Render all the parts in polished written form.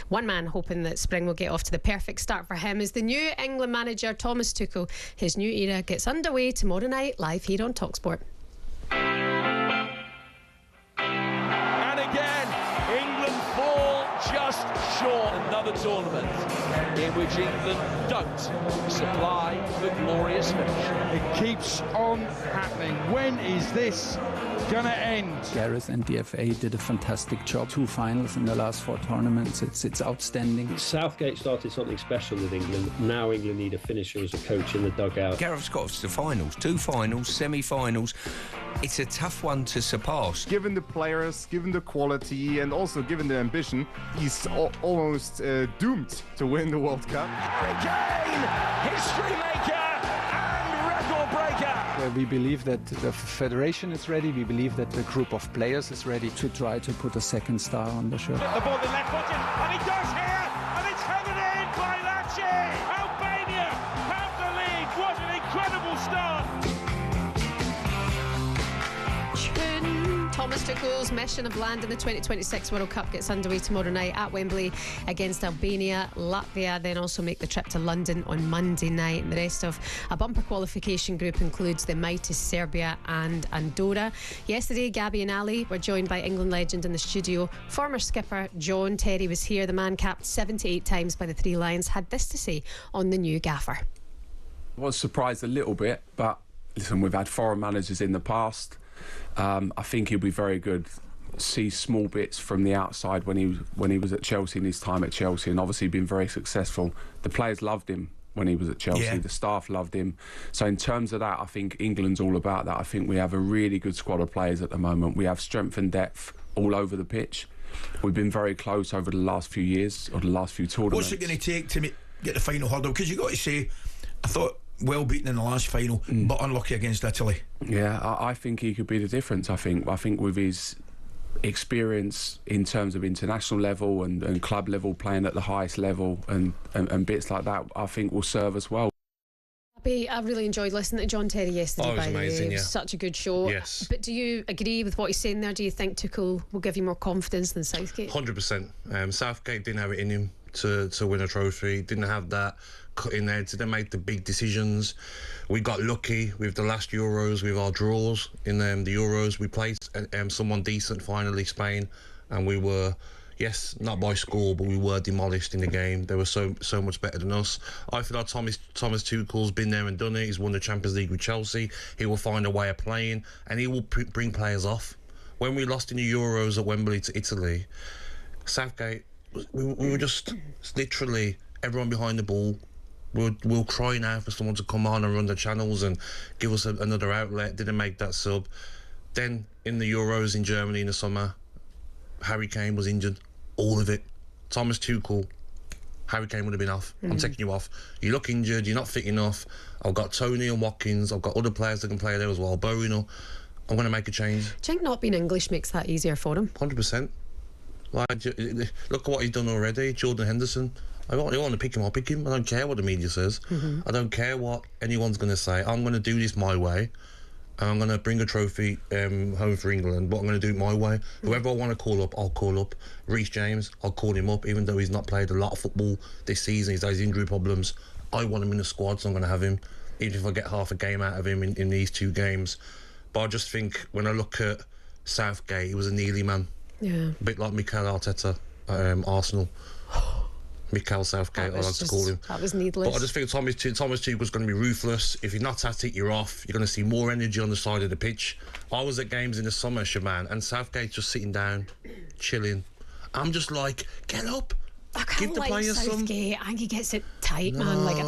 One man hoping that spring will get off to the perfect start for him is the new England manager, Thomas Tuchel. His new era gets underway tomorrow night, live here on talkSPORT. And again, England fall just short. Another tournament in which England don't supply the glorious finish. It keeps on happening. When is this going to end? Gareth and the FA did a fantastic job. 2 finals in the last 4 tournaments. It's outstanding. Southgate started something special with England. Now England need a finisher as a coach in the dugout. Gareth's got us to finals, 2 finals, semi-finals. It's a tough one to surpass. Given the players, given the quality, and also given the ambition, he's almost doomed to win the World Cup. Harry Kane, history maker and record breaker. We believe that the federation is ready. We believe that the group of players is ready to try to put a second star on the shirt. The ball in left footed, and he does here, and it's headed in by Lachi. Albania have the lead. What an incredible start. Thomas Tuchel's mission of landing the 2026 World Cup gets underway tomorrow night at Wembley against Albania. Latvia then also make the trip to London on Monday night. And the rest of a bumper qualification group includes the mighty Serbia and Andorra. Yesterday, Gabby and Ali were joined by England legend in the studio. Former skipper John Terry was here. The man capped 78 times by the Three Lions had this to say on the new gaffer. I was surprised a little bit, but listen, we've had foreign managers in the past. I think he'll be very good. See small bits from the outside when he was at Chelsea in his time at Chelsea, and obviously been very successful. The players loved him when he was at Chelsea. The staff loved him. So in terms of that, I think England's all about that. I think we have a really good squad of players at the moment. We have strength and depth all over the pitch. We've been very close over the last few years, or the last few tournaments. What's it going to take to get the final hurdle? Because you've got to say, I thought well beaten in the last final, but unlucky against Italy. Yeah, I think he could be the difference. I think with his experience in terms of international level and club level, playing at the highest level and bits like that, I think will serve us well. I really enjoyed listening to John Terry yesterday. Oh, it was amazing, It was such a good show. Yes. But do you agree with what he's saying there? Do you think Tuchel will give you more confidence than Southgate? 100%. Southgate didn't have it in him to win a trophy. Didn't have that cutting edge. Didn't make the big decisions. We got lucky with the last Euros with our draws in the Euros. We played someone decent finally, Spain, and we were. Yes, not by score, but we were demolished in the game. They were so much better than us. I feel like Thomas Tuchel's been there and done it. He's won the Champions League with Chelsea. He will find a way of playing, and he will bring players off. When we lost in the Euros at Wembley to Italy, Southgate, we were just literally everyone behind the ball. We were crying out for someone to come on and run the channels and give us another outlet. Didn't make that sub. Then in the Euros in Germany in the summer, Harry Kane was injured. All of it. Thomas Tuchel, Harry Kane would have been off. I'm taking you off. You look injured, you're not fit enough. I've got Tony and Watkins, I've got other players that can play there as well. Bowen, I'm going to make a change. Do you think not being English makes that easier for him? 100%. Like, look at what he's done already. Jordan Henderson. I want to pick him, I'll pick him. I don't care what the media says. I don't care what anyone's going to say. I'm going to do this my way. And I'm going to bring a trophy home for England, but I'm going to do it my way. Whoever I want to call up, I'll call up. Reece James, I'll call him up, even though he's not played a lot of football this season. He's had his injury problems. I want him in the squad, so I'm going to have him, even if I get half a game out of him in these 2 games. But I just think when I look at Southgate, he was a Neely man. Yeah. A bit like Mikel Arteta at Arsenal. Mikel Southgate, I like to call him. That was needless. But I just think Thomas Tuchel's going to be ruthless. If you're not at it, you're off. You're going to see more energy on the side of the pitch. I was at games in the summer, Shebahn, and Southgate just sitting down, chilling. I'm just like, get up. I can't like Southgate. I think he gets it tight, man. Like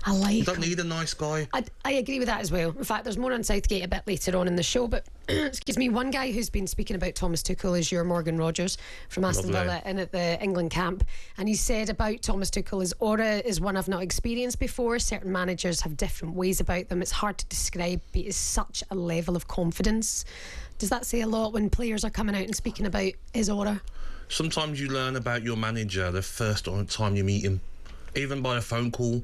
I like. You don't need a nice guy. I agree with that as well. In fact, there's more on Southgate a bit later on in the show. But excuse me, one guy who's been speaking about Thomas Tuchel is your Morgan Rogers from Aston Villa in at the England camp, and he said about Thomas Tuchel, his aura is one I've not experienced before. Certain managers have different ways about them. It's hard to describe, but it's such a level of confidence. Does that say a lot when players are coming out and speaking about his aura? Sometimes you learn about your manager the first time you meet him, even by a phone call,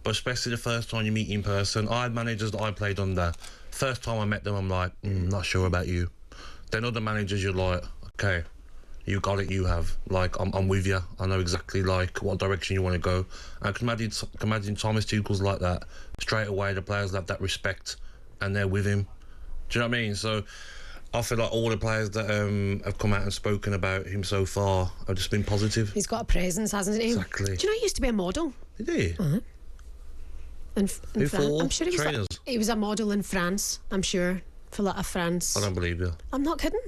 but especially the first time you meet in person. I had managers that I played under. First time I met them, I'm like, not sure about you. Then other managers, you're like, okay, You got it, you have. Like, I'm with you. I know exactly, like, what direction you want to go. I can imagine Thomas Tuchel's like that. Straight away, the players have that respect, and they're with him. Do you know what I mean? So, I feel like all the players that have come out and spoken about him so far have just been positive. He's got a presence, hasn't he? Exactly. Do you know he used to be a model? Did he? Uh-huh. In France. I'm sure he was. Trainers? He was a model in France, I'm sure, for like a France. I don't believe you. I'm not kidding.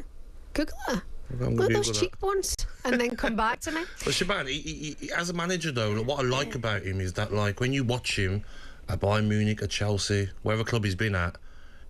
Google it. I'm Look at Google those that. cheekbones, and then come back to me. But Shebahn, he, as a manager though, what I like about him is that, like, when you watch him at Bayern Munich, at Chelsea, wherever club he's been at,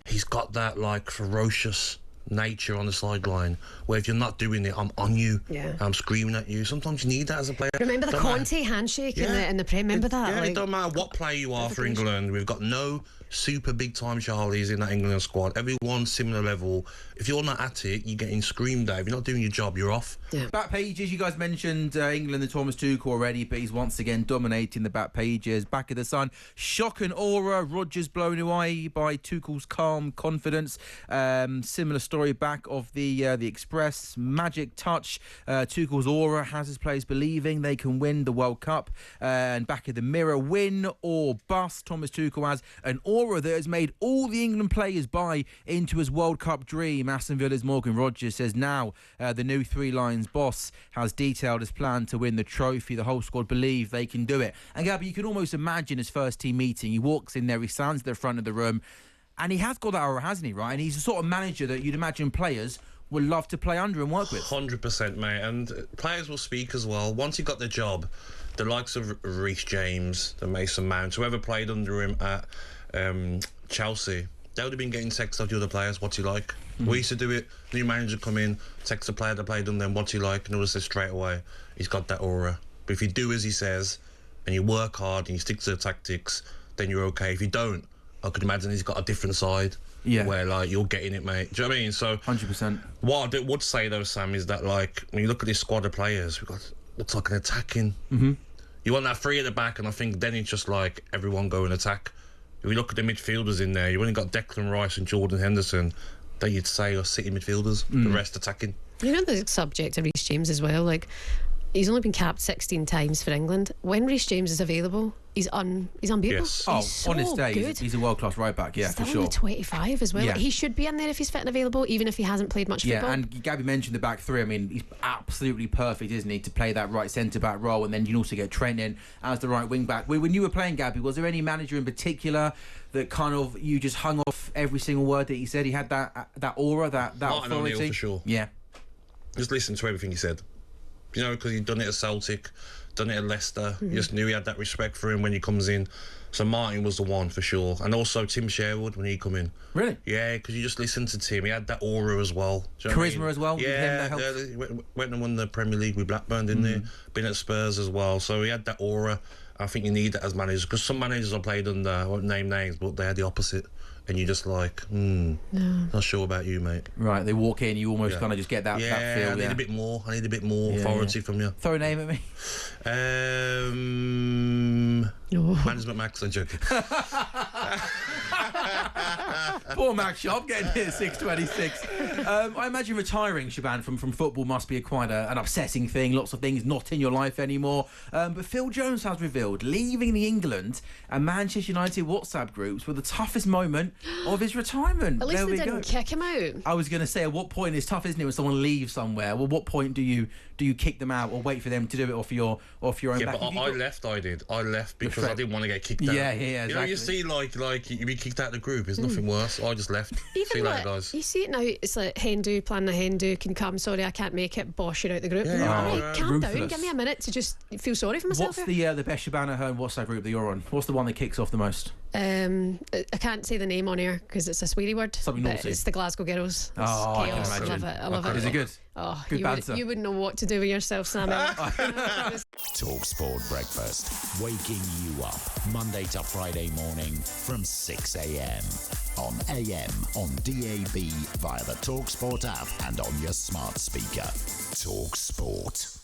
he's got that, like, ferocious nature on the sideline where if you're not doing it, I'm on you. Yeah. I'm screaming at you. Sometimes you need that as a player. Remember the Don't Conte handshake in the Prem? Remember that? Yeah, Like, it don't matter what player you are for England. We've got no super big time Charlies in that England squad. Everyone's similar level. If you're not at it, you're getting screamed at. If you're not doing your job, you're off. Yeah. Back pages, you guys mentioned England and Thomas Tuchel already, but he's once again dominating the back pages. Back of the Sun, shock and aura. Rodgers blown away by Tuchel's calm confidence. Similar story back of the Express. Magic touch. Tuchel's aura has his players believing they can win the World Cup. And back of the Mirror, win or bust. Thomas Tuchel has an aura that has made all the England players buy into his World Cup dream. Aston Villa's Morgan Rodgers says now the new Three Lions boss has detailed his plan to win the trophy. The whole squad believe they can do it. And Gabby, you can almost imagine his first team meeting. He walks in there, he stands at the front of the room, and he has got that aura, hasn't he, right? And he's the sort of manager that you'd imagine players would love to play under and work with. 100%, mate. And players will speak as well. Once he got the job, the likes of Reece James, the Mason Mount, whoever played under him at Chelsea, they would have been getting texts off the other players, what's he like? Mm-hmm. We used to do it, new manager come in, text the player that played under them, what's he like? And all say straight away, he's got that aura. But if you do as he says, and you work hard and you stick to the tactics, then you're okay. If you don't, I could imagine he's got a different side. Yeah. Where, like, you're getting it, mate. Do you know what I mean? So 100%. What I would say, though, Sam, is that, like, when you look at this squad of players, we've got, looks like an attacking. Mm-hmm. You want that three at the back, and I think then it's just like everyone go and attack. If you look at the midfielders in there, you've only got Declan Rice and Jordan Henderson that you'd say are City midfielders, the rest attacking. You know the subject of Reece James as well, like, he's only been capped 16 times for England. When Reece James is available, he's unbeatable. Yes. He's so on his day, good. he's a world-class right-back, yeah, Still for sure. only 25 as well. Yeah. Like, he should be in there if he's fit and available, even if he hasn't played much football. Yeah, and Gabby mentioned the back three. I mean, he's absolutely perfect, isn't he, to play that right centre-back role, and then you can also get Trent in as the right wing-back. When you were playing, Gabby, was there any manager in particular that kind of you just hung off every single word that he said? He had that aura, that Martin authority? O'Neill, for sure. Yeah. Just listen to everything he said. You know, because he'd done it at Celtic, done it at Leicester. You just knew he had that respect for him when he comes in. So Martin was the one for sure. And also Tim Sherwood when he come in. Really? Yeah, because you just listen to Tim. He had that aura as well. Do you know what I Charisma mean? as well? Yeah, he went and won the Premier League with Blackburn, didn't he? Been at Spurs as well. So he had that aura. I think you need that as managers. Because some managers I played under, I won't name names, but they had the opposite. And you're just like, not sure about you, mate. Right, they walk in, you almost kind of just get that feel. I need a bit more. I need a bit more authority from you. Throw a name at me. Management Max, I'm joking. Poor Max Sharp getting hit at 6:26. I imagine retiring, Shebahn, from football must be quite an upsetting thing. Lots of things not in your life anymore. But Phil Jones has revealed leaving the England and Manchester United WhatsApp groups were the toughest moment of his retirement. At least they didn't kick him out. I was going to say, at what point, it's tough, isn't it, when someone leaves somewhere? Well, what point do you kick them out or wait for them to do it off your own Yeah, back? but I left because I didn't want to get kicked out. Yeah, exactly. You know, you see, like you be kicked out of the group. There's nothing worse. I just left. Even see you later, guys. You see it now. It's like Hendu, plan the Hendu can come. Sorry, I can't make it. Bosh, you're out the group. Calm down. Give me a minute to just feel sorry for myself. What's the best Shebahn Aherne WhatsApp group that you're on? What's the one that kicks off the most? I can't say the name on air because it's a sweary word. Something naughty. It's the Glasgow Girls. It's I chaos. can imagine. I love it. Is it good? Oh, good banter. You wouldn't know what to do with yourself, Sam. talkSPORT Breakfast, waking you up Monday to Friday morning from 6 a.m. on AM, on DAB, via the talkSPORT app and on your smart speaker. talkSPORT.